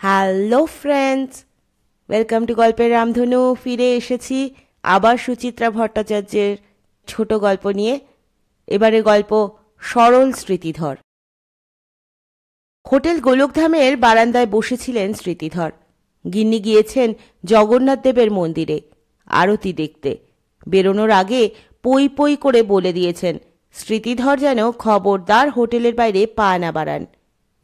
Hello friends, welcome to গল্পের রামধনু। ফিরে এসেছি আবার সুচিত্রা ভট্টাচার্যের ছোট গল্প নিয়ে। এবারে গল্প সরল স্মৃতিধর। হোটেল গোলকধামের বারান্দায় বসেছিলেন স্মৃতিধর। গিন্নি গিয়েছেন জগন্নাথ দেবের মন্দিরে আরতি দেখতে। বেরোনোর আগে পই পই করে বলে দিয়েছেন স্মৃতিধর যেন খবরদার হোটেলের বাইরে পা না বাড়ান।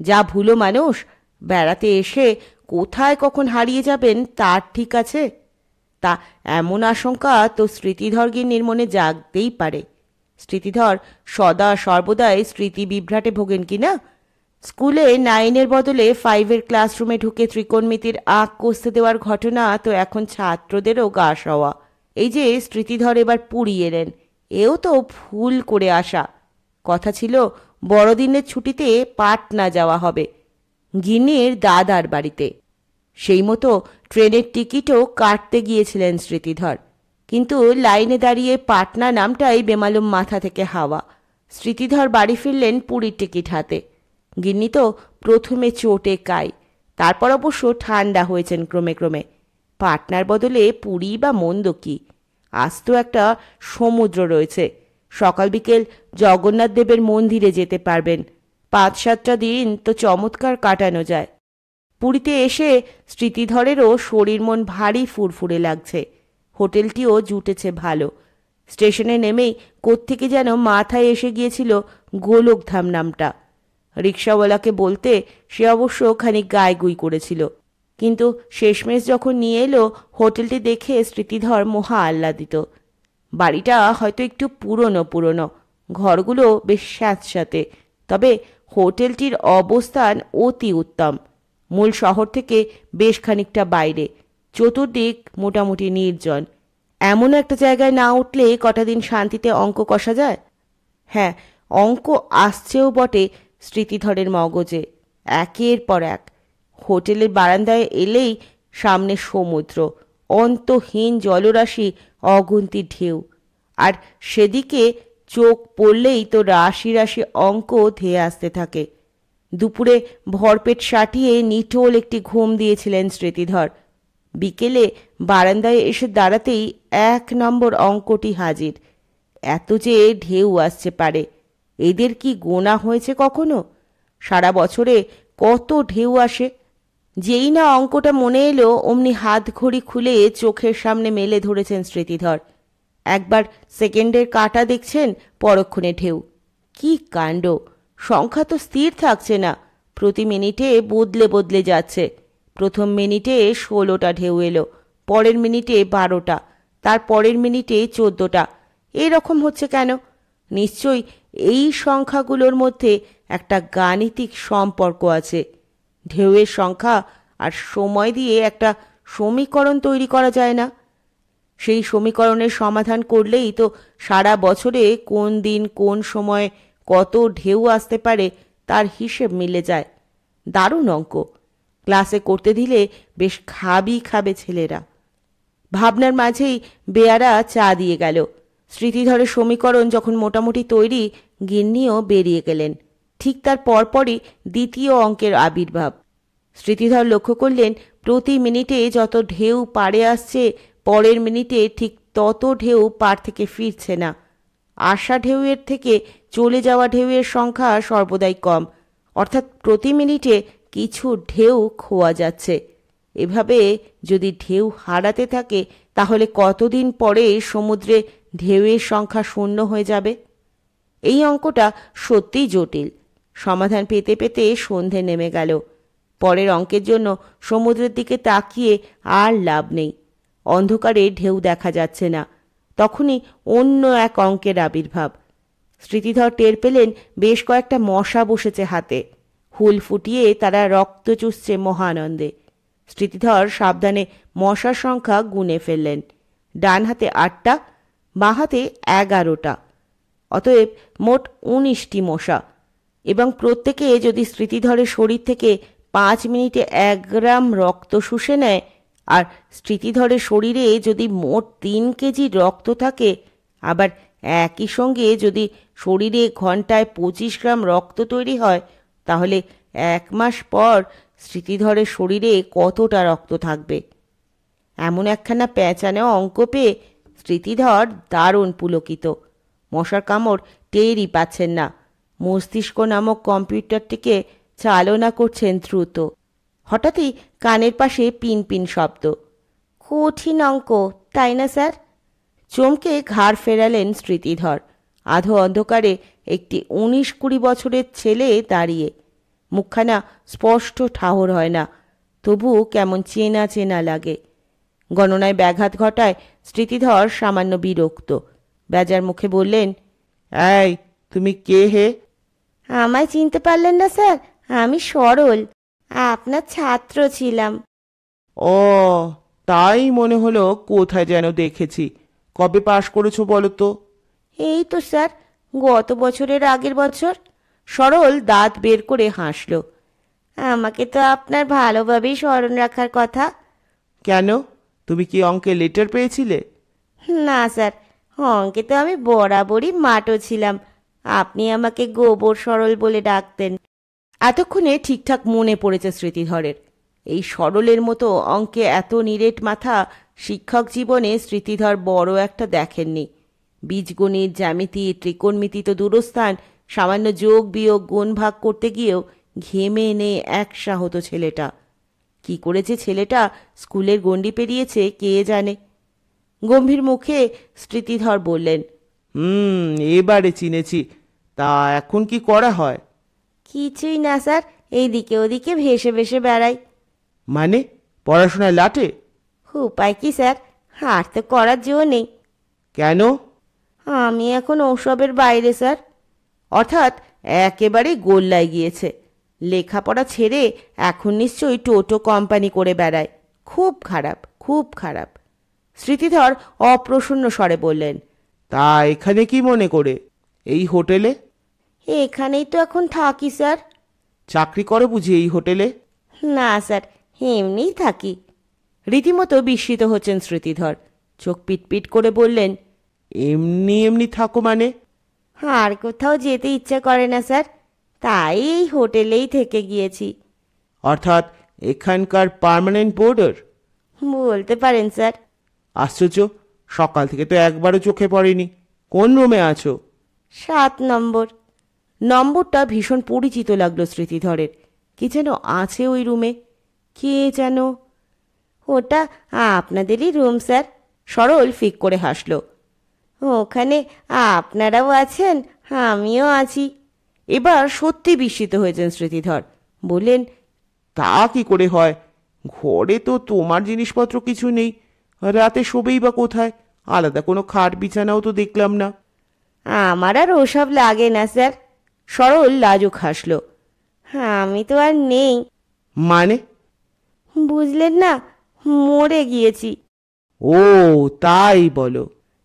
যা ভুলো মানুষ, বেড়াতে এসে কোথায় কখন হারিয়ে যাবেন তার ঠিক আছে? তা এমন আশঙ্কা তো স্মৃতিধর গিন্নির মনে জাগতেই পারে। স্মৃতিধর সদা সর্বদাই স্মৃতি বিভ্রাটে ভোগেন কিনা। স্কুলে 9-এর বদলে 5-এর ক্লাসরুমে ঢুকে ত্রিকোণমিতির আঁক কষতে দেওয়ার ঘটনা তো এখন ছাত্রদেরও গা সওয়া। এই যে স্মৃতিধর এবার পুরী এলেন, এও তো ভুল করে আসা। কথা ছিল বড়দিনের ছুটিতে পাটনা যাওয়া হবে গিন্নির দাদার বাড়িতে। সেই মতো ট্রেনের টিকিটও কাটতে গিয়েছিলেন স্মৃতিধর, কিন্তু লাইনে দাঁড়িয়ে পাটনা নামটাই বেমালুম মাথা থেকে হাওয়া। স্মৃতিধর বাড়ি ফিরলেন পুরীর টিকিট হাতে। গিন্নি তো প্রথমে চোটে কাই, তারপর অবশ্য ঠান্ডা হয়েছেন ক্রমে ক্রমে। পাটনার বদলে পুরী বা মন্দ কি, আজ তো একটা সমুদ্র রয়েছে। সকাল বিকেল জগন্নাথ দেবের মন্দিরে যেতে পারবেন। 5-7টা দিন তো চমৎকার কাটানো যায়। পুরীতে এসে স্মৃতিধরেরও শরীর মন ভারী ফুরফুরে লাগছে। হোটেলটিও জুটেছে ভালো। স্টেশনে নেমেই কোত্থেকে যেন মাথায় এসে গিয়েছিল গোলকধাম নামটা। রিক্সাওয়ালাকে বলতে সে অবশ্য খানিক গাইগুই করেছিল, কিন্তু শেষমেশ যখন নিয়ে এলো হোটেলটি দেখে স্মৃতিধর মহা আহ্লাদিত। বাড়িটা হয়তো একটু পুরনো পুরনো, ঘরগুলো বেশ স্যাঁতস্যাঁতে, তবে হোটেলটির অবস্থান অতি উত্তম। মূল শহর থেকে বেশ খানিকটা বাইরে, চতুর্দিক মোটামুটি নির্জন। এমন একটা জায়গায় না উঠলে কটা দিন শান্তিতে অঙ্ক কষা যায়? হ্যাঁ, অঙ্ক আসছেও বটে স্মৃতিধরের মগজে, একের পর এক। হোটেলের বারান্দায় এলেই সামনে সমুদ্র, অন্তহীন জলরাশি, অগুন্তি ঢেউ। আর সেদিকে চোখ পড়লেই তো রাশি রাশি অঙ্ক ধেয়ে আসতে থাকে। দুপুরে ভরপেট সাটিয়ে নিটোল একটি ঘুম দিয়েছিলেন স্মৃতিধর। বিকেলে বারান্দায় এসে দাঁড়াতেই 1 নম্বর অঙ্কটি হাজির। এত যে ঢেউ আসছে পারে, এদের কি গোনা হয়েছে কখনো? সারা বছরে কত ঢেউ আসে। যেই না অঙ্কটা মনে এলো অমনি হাত ঘড়ি খুলে চোখের সামনে মেলে ধরেছেন স্মৃতিধর। একবার সেকেন্ডের কাঁটা দেখছেন, পরক্ষণে ঢেউ। কি কাণ্ড! সংখ্যা তো স্থির থাকছে না, প্রতি মিনিটে বদলে বদলে যাচ্ছে। প্রথম মিনিটে 16টা ঢেউ এলো, পরের মিনিটে 12টা, তার পরের মিনিটে 14টা। এরকম হচ্ছে কেন? নিশ্চয়ই এই সংখ্যাগুলোর মধ্যে একটা গাণিতিক সম্পর্ক আছে। ঢেউয়ের সংখ্যা আর সময় দিয়ে একটা সমীকরণ তৈরি করা যায় না? সেই সমীকরণের সমাধান করলেই তো সারা বছরে কোন দিন কোন সময় কত ঢেউ আসতে পারে তার হিসেব মিলে যায়। দারুণ অঙ্ক, ক্লাসে করতে দিলে বেশ খাবে ছেলেরা। ভাবনার মাঝেই বেয়ারা চা দিয়ে গেল। স্মৃতিধরের সমীকরণ যখন মোটামুটি তৈরি, গিন্নিও বেরিয়ে গেলেন। ঠিক তার পরপরই দ্বিতীয় অঙ্কের আবির্ভাব। স্মৃতিধর লক্ষ্য করলেন প্রতি মিনিটে যত ঢেউ পাড়ে আসছে, পরের মিনিটে ঠিক তত ঢেউ পাড় থেকে ফিরছে না। আসা ঢেউয়ের থেকে চলে যাওয়া ঢেউয়ের সংখ্যা সর্বদাই কম, অর্থাৎ প্রতি মিনিটে কিছু ঢেউ খোয়া যাচ্ছে। এভাবে যদি ঢেউ হারাতে থাকে, তাহলে কতদিন পরে সমুদ্রে ঢেউয়ের সংখ্যা শূন্য হয়ে যাবে? এই অঙ্কটা সত্যিই জটিল। সমাধান পেতে পেতে সন্ধে নেমে গেল। পরের অঙ্কের জন্য সমুদ্রের দিকে তাকিয়ে আর লাভ নেই। অন্ধকারে ঢেউ দেখা যাচ্ছে না। তখনই অন্য এক অঙ্কের আবির্ভাব। স্মৃতিধর টের পেলেন বেশ কয়েকটা মশা বসেছে হাতে। হুল ফুটিয়ে তারা রক্ত চুষছে মহানন্দে। স্মৃতিধর সাবধানে মশার সংখ্যা গুনে ফেললেন। ডান হাতে 8টা, বাঁ হাতে 11টা, অতএব মোট 19টি মশা। এবং প্রত্যেকে যদি স্মৃতিধরের শরীর থেকে 5 মিনিটে 1 গ্রাম রক্ত শুষে নেয়, আর স্মৃতিধরের শরীরে যদি মোট 3 কেজি রক্ত থাকে, আবার একই সঙ্গে যদি শরীরে ঘন্টায় 25 গ্রাম রক্ত তৈরি হয়, তাহলে 1 মাস পর স্মৃতিধরের শরীরে কতটা রক্ত থাকবে। এমন একখানা প্যাঁচানো অঙ্ক পেয়ে স্মৃতিধর দারুণ পুলকিত। মশার কামড় টেরই পাচ্ছেন না। মস্তিষ্ক নামক কম্পিউটারটিকে চালনা করছেন দ্রুত। হঠাৎই কানের পাশে পিন পিন শব্দ। কঠিন অঙ্ক, তাই না স্যার? চমকে ঘাড় ফেরালেন স্মৃতিধর। আধো অন্ধকারে একটি 19-20 বছরের ছেলে দাঁড়িয়ে। মুখখানা স্পষ্ট ঠাহর হয় না, তবু কেমন চেনা চেনা লাগে। গণনায় ব্যাঘাত ঘটায় স্মৃতিধর সামান্য বিরক্ত। বেজার মুখে বললেন, এই, তুমি কে হে? আমায় চিনতে পারলেন না স্যার? আমি সরল, আপনার ছাত্র ছিলাম। ও, তাই মনে হলো কোথায় যেন দেখেছি। কবে পাশ করেছো বলো তো? এই তো স্যার, গত বছরের আগের বছর। সরল দাঁত বের করে হাসল। আমাকে তো আপনার ভালোভাবেই স্মরণ রাখার কথা। কেন, তুমি কি অঙ্কে লেটার পেয়েছিলে? না স্যার, অঙ্কে তো আমি বরাবরই মাটো ছিলাম। আপনি আমাকে গোবর সরল বলে ডাকতেন। এতক্ষণে ঠিকঠাক মনে পড়েছে স্মৃতিধরের। এই সরলের মতো অঙ্কে এত নিরেট মাথা শিক্ষক জীবনে স্মৃতিধর বড় একটা দেখেননি। বীজগণিত, জ্যামিতি, ত্রিকোণমিতি তো দূরস্থান, সামান্য যোগ বিয়োগ গুণ ভাগ করতে গিয়েও ঘেমে এনে একসা হতো ছেলেটা। কি করেছে ছেলেটা স্কুলের গণ্ডি পেরিয়েছে কে জানে। গম্ভীর মুখে স্মৃতিধর বললেন, এবারে চিনেছি। তা এখন কি করা হয়? কিছুই না স্যার, এইদিকে ওদিকে ভেসে ভেসে বেড়াই। মানে, পড়াশোনায় লাটে? উপায় কি স্যার, আর তো করার জো নেই। কেন? আমি এখন ওসবের বাইরে স্যার। অর্থাৎ একেবারে গোল্লায় গিয়েছে। লেখাপড়া ছেড়ে এখন নিশ্চয়ই টোটো কোম্পানি করে বেড়ায়। খুব খারাপ, খুব খারাপ। স্মৃতিধর অপ্রসন্ন স্বরে বললেন, তা এখানে কি মনে করে? এই হোটেলে? এখানেই তো এখন থাকি স্যার। চাকরি করো বুঝি এই হোটেলে? না স্যার, এমনিই থাকি। রীতিমতো বিস্মিত হচ্ছেন স্মৃতিধর। চোখ পিটপিট করে বললেন, এমনি এমনি থাকো মানে? আর কোথাও যেতে ইচ্ছা করে না স্যার, তাই এই হোটেলেই থেকে গিয়েছি। অর্থাৎ এখানকার পার্মানেন্ট বোর্ডার? বলতে পারেন স্যার। আশ্চর্য, সকাল থেকে তো একবারও চোখে পড়েনি। কোন রুমে আছো? 7 নম্বর। নম্বরটা ভীষণ পরিচিত লাগলো স্মৃতিধরের। কি যেন আছে ওই রুমে, কে যেন। ওটা আপনাদেরই রুম স্যার। সরল ফিক করে হাসল। ওখানে আপনারাও আছেন, আমিও আছি। এবার সত্যি বিস্মিত হয়েছেন স্মৃতিধর। বললেন, তা কি করে হয়? ঘরে তো তোমার জিনিসপত্র কিছু নেই। রাতে শোবেই বা কোথায়? আলাদা কোনো খাট বিছানাও তো দেখলাম না। আমার আর ওসব লাগে না স্যার। সরল লাজুক হাসল। আমি তো আর নেই। মানে? বুঝলেন না, মরে গিয়েছি। ও, তাই বলো?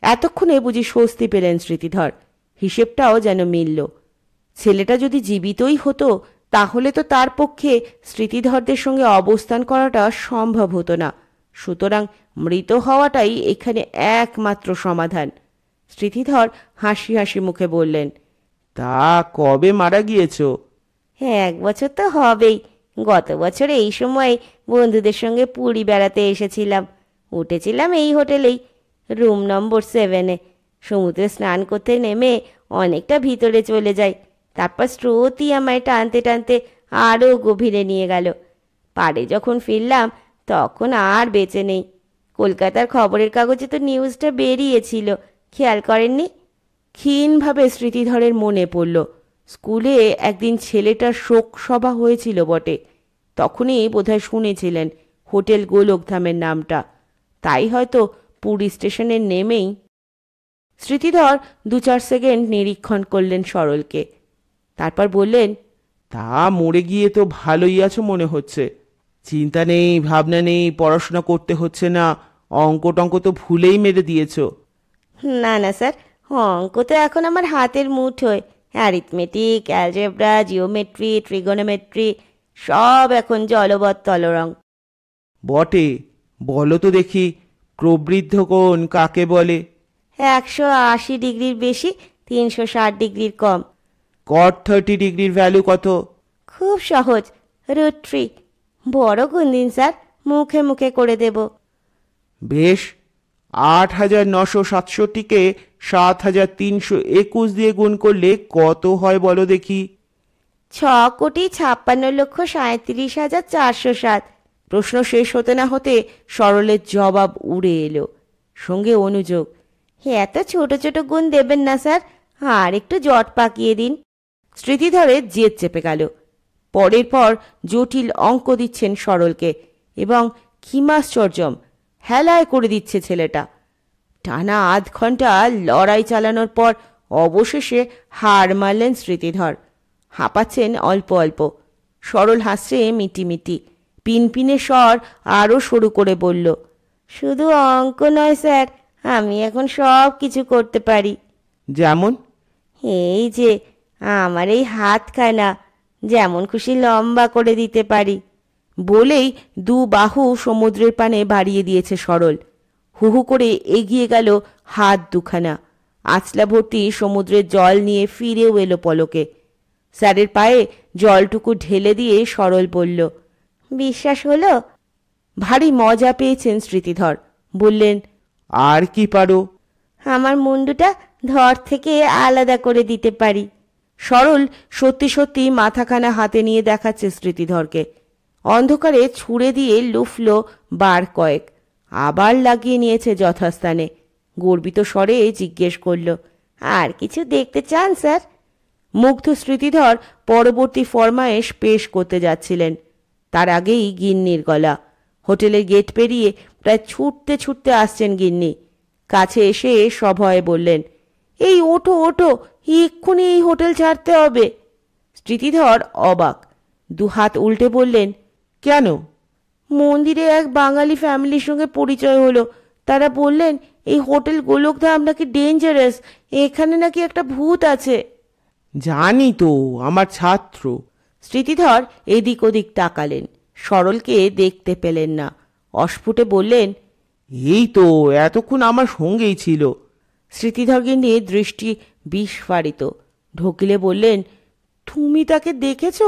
এতক্ষণে বুঝি স্বস্তি পেলেন স্মৃতিধর। হিসেবটাও যেন মিলল। ছেলেটা যদি জীবিতই হতো তাহলে তো তার পক্ষে স্মৃতিধরদের সঙ্গে অবস্থান করাটা সম্ভব হতো না। সুতরাং মৃত হওয়াটাই এখানে একমাত্র সমাধান। স্মৃতিধর হাসি হাসি মুখে বললেন, তা কবে মারা গিয়েছো? 1 বছর তো হবেই। গত বছর এই সময় বন্ধুদের সঙ্গে পুরী বেড়াতে এসেছিলাম। উঠেছিলাম এই হোটেলেই, রুম নম্বর 7-এ। সমুদ্রে স্নান করতে নেমে অনেকটা ভিতরে চলে যাই। তারপর স্রোতই আমায় টানতে টানতে আরও গভীরে নিয়ে গেল। পাড়ে যখন ফিরলাম তখন আর বেঁচে নেই। কলকাতার খবরের কাগজে তো নিউজটা বেরিয়েছিল, খেয়াল করেননি? ক্ষীণভাবে স্মৃতিধরের মনে পড়ল, স্কুলে একদিন ছেলেটার শোক সভা হয়েছিল বটে। তখনই বোধহয় শুনেছিলেন হোটেল গোলকধামের নামটা। তাই হয়তো পুরী স্টেশনে নেমেই। স্মৃতিধর 2-4 সেকেন্ড নিরীক্ষণ করলেন সরলকে। তারপর বললেন, তা মরে গিয়ে তো ভালোই আছো মনে হচ্ছে। চিন্তা নেই, ভাবনা নেই, পড়াশোনা করতে হচ্ছে না, অঙ্ক টঙ্ক তো ভুলেই মেরে দিয়েছো। না না স্যার, অঙ্ক তো এখন আমার হাতের মুঠোয়। অ্যারিথমেটিক, অ্যালজেব্রা, জিওমেট্রি, ট্রিগোনোমেট্রি সব এখন জলবৎ তলরং। বটে, বলো তো দেখি, প্রবৃদ্ধ কোণ কাকে বলে? 180 ডিগ্রির বেশি, 360 ডিগ্রির কম। cot 30 ডিগ্রির ভ্যালু কত? খুব সহজ, √3। বড় গুণ দিন স্যার, মুখে মুখে করে দেব। বেশ, 8,967কে 7,321 দিয়ে গুণ করলে কত হয় বলো দেখি? 6,56,37,407। প্রশ্ন শেষ হতে না হতে সরলের জবাব উড়ে এলো, সঙ্গে অনুযোগ, এত ছোট ছোট গুণ দেবেন না স্যার, আর একটু জট পাকিয়ে দিন। স্মৃতিধরের জেদ চেপে গেল। পরের পর জটিল অঙ্ক দিচ্ছেন সরলকে, এবং কিমাশ্চর্যম হেলায় করে দিচ্ছে ছেলেটা। টানা আধ ঘন্টা লড়াই চালানোর পর অবশেষে হার মারলেন স্মৃতিধর। হাঁপাচ্ছেন অল্প অল্প। সরল হাসছে মিটিমিটি। পিনপিনে স্বর আরও সরু করে বলল, শুধু অঙ্ক নয় স্যার, আমি এখন সব কিছু করতে পারি। যেমন? এই যে আমার এই হাতখানা যেমন খুশি লম্বা করে দিতে পারি। বলেই দু বাহু সমুদ্রের পানে বাড়িয়ে দিয়েছে সরল। হু হু করে এগিয়ে গেল হাত দুখানা। আঁচলা ভর্তি সমুদ্রের জল নিয়ে ফিরেও এলো পলকে। স্যারের পায়ে জলটুকু ঢেলে দিয়ে সরল বলল, বিশ্বাস হলো? ভারী মজা পেয়েছেন স্মৃতিধর। বললেন, আর কি পারো? আমার মুন্ডুটা ধর থেকে আলাদা করে দিতে পারি। সরল সত্যি সত্যি মাথাখানা হাতে নিয়ে দেখাচ্ছে স্মৃতিধরকে। অন্ধকারে ছুঁড়ে দিয়ে লুফল বার কয়েক, আবার লাগিয়ে নিয়েছে যথাস্থানে। গর্বিত স্বরে জিজ্ঞেস করল, আর কিছু দেখতে চান স্যার? মুগ্ধ স্মৃতিধর পরবর্তী ফরমায়েশ পেশ করতে যাচ্ছিলেন, তার আগেই গিন্নির গলা। হোটেলের গেট পেরিয়ে প্রায় ছুটতে ছুটতে আসছেন গিন্নি। কাছে এসে সভয়ে বললেন, এই ওঠো ওঠো, এক্ষুনি এই হোটেল ছাড়তে হবে। স্মৃতিধর অবাক, দুহাত উল্টে বললেন, কেন? মন্দিরে এক বাঙালি ফ্যামিলির সঙ্গে পরিচয় হলো। তারা বললেন এই হোটেল গোলকধাম নাকি ডেঞ্জারাস, এখানে নাকি একটা ভূত আছে। জানি তো, আমার ছাত্র। স্মৃতিধর এদিক ওদিক তাকালেন, সরলকে দেখতে পেলেন না। অস্ফুটে বললেন, এই তো এতক্ষণ আমার সঙ্গেই ছিল। স্মৃতিধরকে নিয়ে দৃষ্টি বিস্ফারিত। ঢোকিলে বললেন, তুমি তাকে দেখেছ?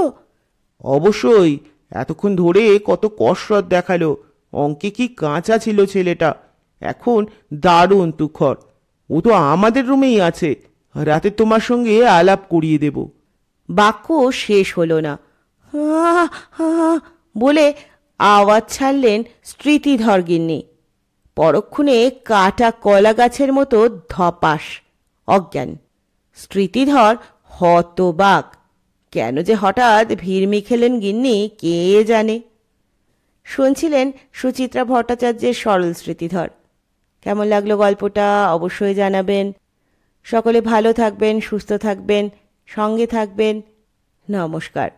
অবশ্যই, এতক্ষণ ধরে কত কসরত দেখালো। অঙ্কে কি কাঁচা ছিল ছেলেটা, এখন দারুণ তুখর। ও তো আমাদের রুমেই আছে, রাতে তোমার সঙ্গে আলাপ করিয়ে দেব। বাক্য শেষ হলো না। বলে আওয়াজ ছাড়লেন স্মৃতিধর গিন্নি। পরক্ষণে কাটা কলা গাছের মতো ধপাস, অজ্ঞান। স্মৃতিধর হতবাক। কেন যে হঠাৎ ভিড়মি খেলেন গিন্নি কে জানে। শুনছিলেন সুচিত্রা ভট্টাচার্যের সরল স্মৃতিধর। কেমন লাগলো গল্পটা অবশ্যই জানাবেন। সকলে ভালো থাকবেন, সুস্থ থাকবেন, সঙ্গে থাকবেন। নমস্কার।